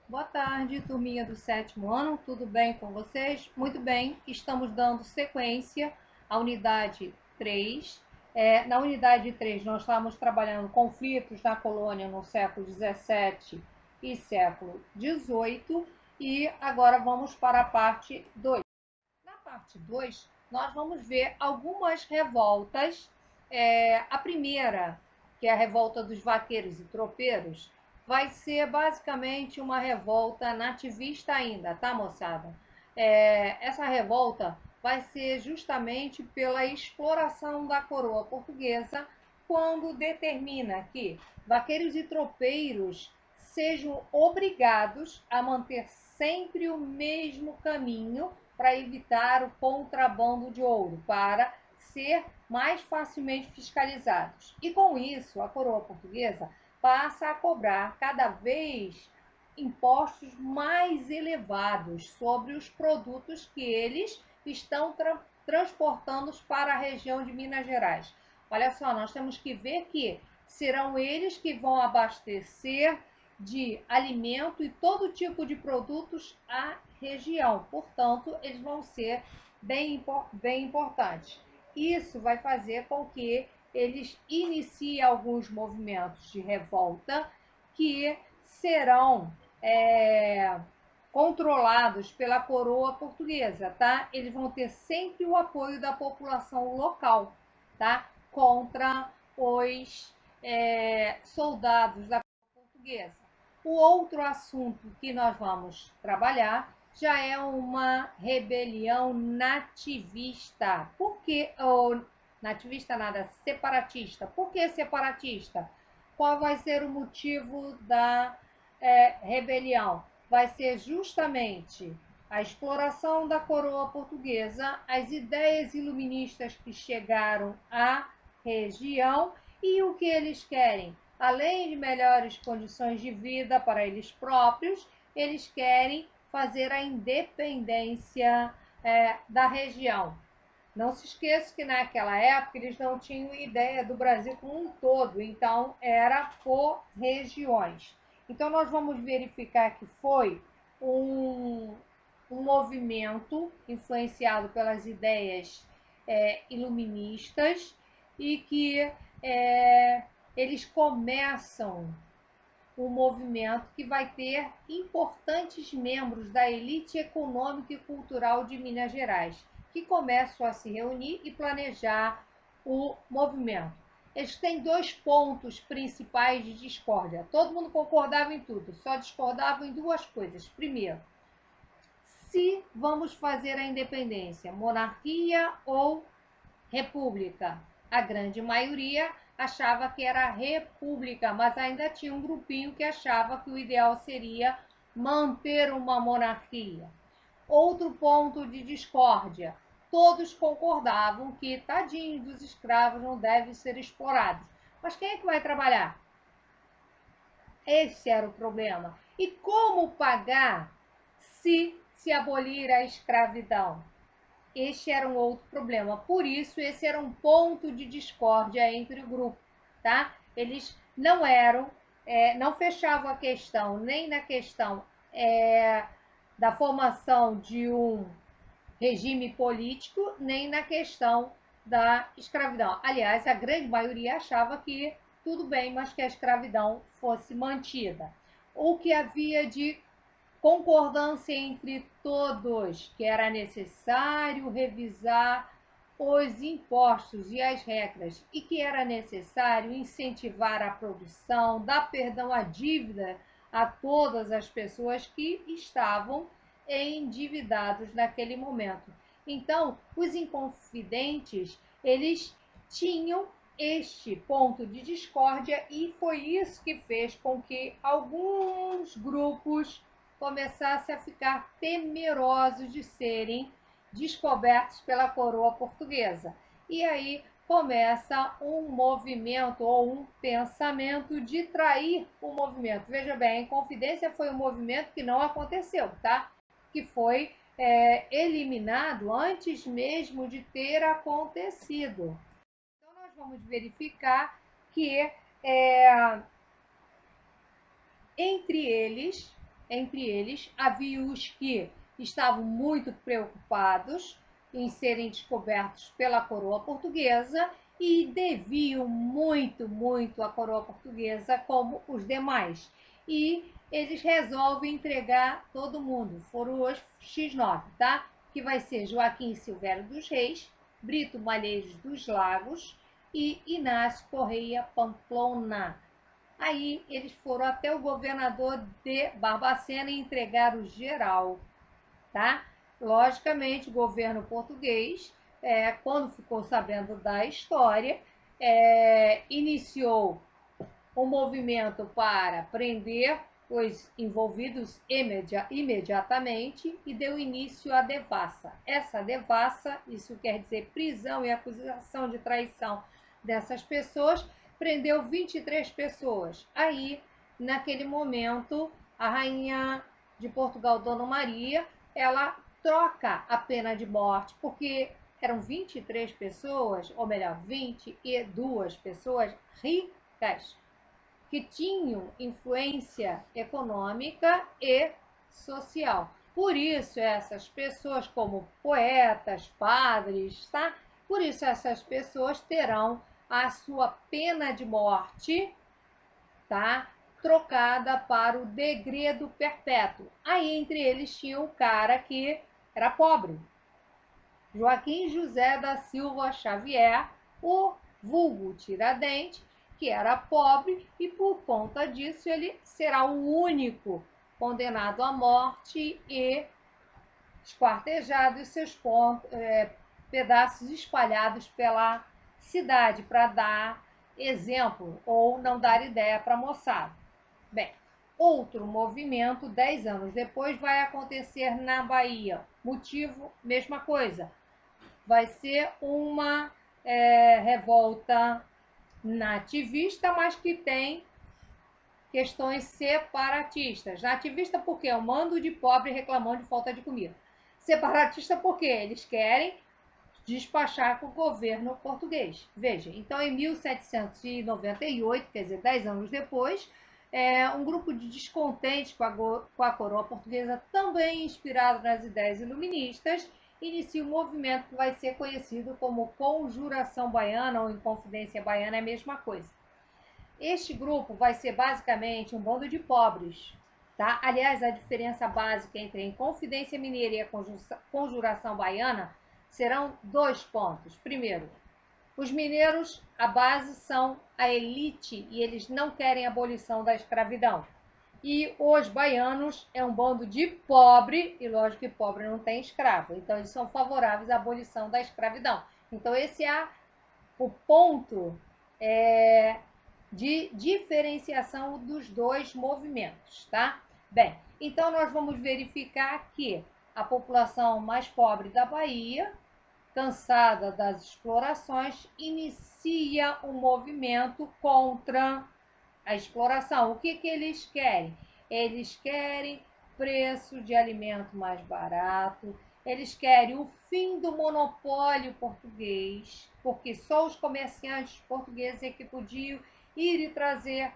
Boa tarde, turminha do sétimo ano, tudo bem com vocês? Muito bem, estamos dando sequência à unidade 3. Na unidade 3, nós estávamos trabalhando conflitos na colônia no século XVII e século XVIII, e agora vamos para a parte 2. Na parte 2, nós vamos ver algumas revoltas. A primeira, que é a revolta dos vaqueiros e tropeiros, vai ser basicamente uma revolta nativista ainda, tá, moçada? Essa revolta vai ser justamente pela exploração da coroa portuguesa, quando determina que vaqueiros e tropeiros sejam obrigados a manter sempre o mesmo caminho para evitar o contrabando de ouro, para ser mais facilmente fiscalizados. E com isso, a coroa portuguesa passa a cobrar cada vez impostos mais elevados sobre os produtos que eles estão transportando para a região de Minas Gerais. Olha só, nós temos que ver que serão eles que vão abastecer de alimento e todo tipo de produtos à região. Portanto, eles vão ser bem importantes. Isso vai fazer com que eles iniciem alguns movimentos de revolta que serão controlados pela coroa portuguesa, tá? Eles vão ter sempre o apoio da população local, tá? Contra os soldados da coroa portuguesa. O outro assunto que nós vamos trabalhar já é uma rebelião nativista. Por que, ou nativista nada, separatista. Por que separatista? Qual vai ser o motivo da rebelião? Vai ser justamente a exploração da coroa portuguesa, as ideias iluministas que chegaram à região e o que eles querem. Além de melhores condições de vida para eles próprios, eles querem fazer a independência da região. Não se esqueça que naquela época eles não tinham ideia do Brasil como um todo, então era por regiões. Então nós vamos verificar que foi um movimento influenciado pelas ideias iluministas e que eles começam um movimento que vai ter importantes membros da elite econômica e cultural de Minas Gerais, que começam a se reunir e planejar o movimento. Eles têm dois pontos principais de discórdia. Todo mundo concordava em tudo, só discordavam em duas coisas. Primeiro, se vamos fazer a independência, monarquia ou república. A grande maioria achava que era república, mas ainda tinha um grupinho que achava que o ideal seria manter uma monarquia. Outro ponto de discórdia. Todos concordavam que, tadinho dos escravos, não devem ser explorados. Mas quem é que vai trabalhar? Esse era o problema. E como pagar se abolir a escravidão? Este era um outro problema. Por isso, esse era um ponto de discórdia entre o grupo, tá? Eles não eram, não fechavam a questão nem na questão da formação de um regime político, nem na questão da escravidão. Aliás, a grande maioria achava que tudo bem, mas que a escravidão fosse mantida. O que havia de concordância entre todos que era necessário revisar os impostos e as regras e que era necessário incentivar a produção, dar perdão à dívida a todas as pessoas que estavam endividados naquele momento. Então, os inconfidentes, eles tinham este ponto de discórdia e foi isso que fez com que alguns grupos começassem a ficar temerosos de serem descobertos pela coroa portuguesa. E aí começa um movimento ou um pensamento de trair o movimento. Veja bem, a Inconfidência foi um movimento que não aconteceu, tá? Que foi eliminado antes mesmo de ter acontecido. Então nós vamos verificar que entre eles Entre eles, havia os que estavam muito preocupados em serem descobertos pela coroa portuguesa e deviam muito à coroa portuguesa, como os demais. E eles resolvem entregar todo mundo. Foram os X9, tá? Que vai ser Joaquim Silvério dos Reis, Brito Malheiros dos Lagos e Inácio Correia Pamplona. Aí eles foram até o governador de Barbacena e entregaram geral, tá? Logicamente, o governo português, quando ficou sabendo da história, iniciou um movimento para prender os envolvidos imediatamente e deu início à devassa. Essa devassa, isso quer dizer prisão e acusação de traição dessas pessoas, prendeu 23 pessoas. Aí, naquele momento, a rainha de Portugal, Dona Maria, ela troca a pena de morte, porque eram 23 pessoas, ou melhor, 22 pessoas ricas, que tinham influência econômica e social. Por isso, essas pessoas, como poetas, padres, tá? Por isso, essas pessoas terão a sua pena de morte, tá? Trocada para o degredo perpétuo. Aí, entre eles, tinha um cara que era pobre, Joaquim José da Silva Xavier, o vulgo Tiradentes, que era pobre e por conta disso ele será o único condenado à morte e esquartejado e seus pedaços espalhados pela cidade para dar exemplo ou não dar ideia para a moçada. Bem, outro movimento, 10 anos depois, vai acontecer na Bahia. Motivo, mesma coisa. Vai ser uma revolta nativista, mas que tem questões separatistas. Nativista porque é um mando de pobre reclamando de falta de comida. Separatista porque eles querem despachar com o governo português. Veja, então em 1798, quer dizer, 10 anos depois, um grupo de descontentes com a coroa portuguesa, também inspirado nas ideias iluministas, inicia um movimento que vai ser conhecido como Conjuração Baiana ou Inconfidência Baiana, é a mesma coisa. Este grupo vai ser basicamente um bando de pobres, tá? Aliás, a diferença básica entre a Inconfidência Mineira e a Conjuração Baiana serão 2 pontos. Primeiro, os mineiros, a base, são a elite e eles não querem a abolição da escravidão. E os baianos é um bando de pobre, e lógico que pobre não tem escravo, então eles são favoráveis à abolição da escravidão. Então esse é o ponto de diferenciação dos dois movimentos, tá? Bem, então nós vamos verificar que a população mais pobre da Bahia, cansada das explorações, inicia um movimento contra a exploração. O que eles querem? Eles querem preço de alimento mais barato, eles querem o fim do monopólio português, porque só os comerciantes portugueses é que podiam ir e trazer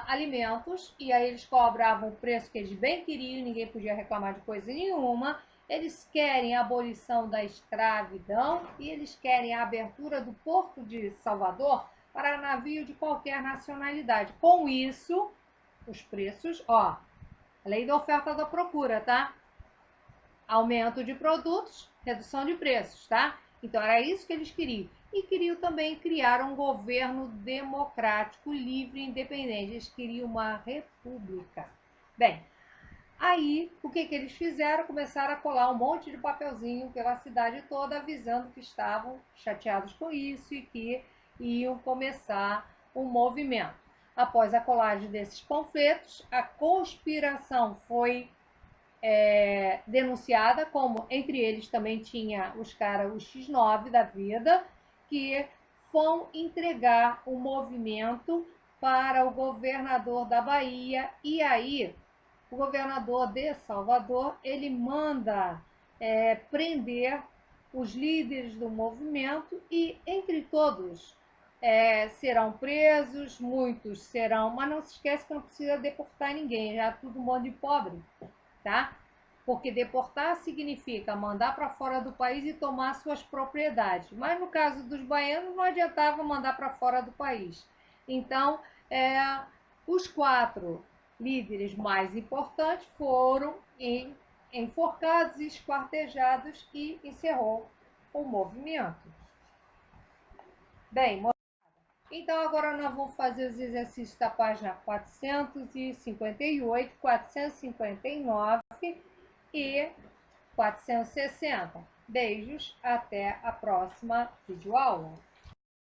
alimentos, e aí eles cobravam o preço que eles bem queriam, ninguém podia reclamar de coisa nenhuma. Eles querem a abolição da escravidão e eles querem a abertura do Porto de Salvador para navio de qualquer nacionalidade. Com isso, os preços, ó, lei da oferta e da procura, tá? Aumento de produtos, redução de preços, tá? Então era isso que eles queriam. E queriam também criar um governo democrático, livre e independente. Eles queriam uma república. Bem, aí o que eles fizeram? Começaram a colar um monte de papelzinho pela cidade toda, avisando que estavam chateados com isso e que iam começar um movimento. Após a colagem desses panfletos, a conspiração foi denunciada, como entre eles também tinha os X9 da vida, que vão entregar o movimento para o governador da Bahia, e aí o governador de Salvador ele manda prender os líderes do movimento e entre todos serão presos, muitos serão, mas não se esquece que não precisa deportar ninguém, já é tudo um monte de pobre, tá? Porque deportar significa mandar para fora do país e tomar suas propriedades. Mas no caso dos baianos não adiantava mandar para fora do país. Então, os 4 líderes mais importantes foram enforcados, esquartejados e encerrou o movimento. Bem, então agora nós vamos fazer os exercícios da página 458, 459 e 460. Beijos, até a próxima videoaula.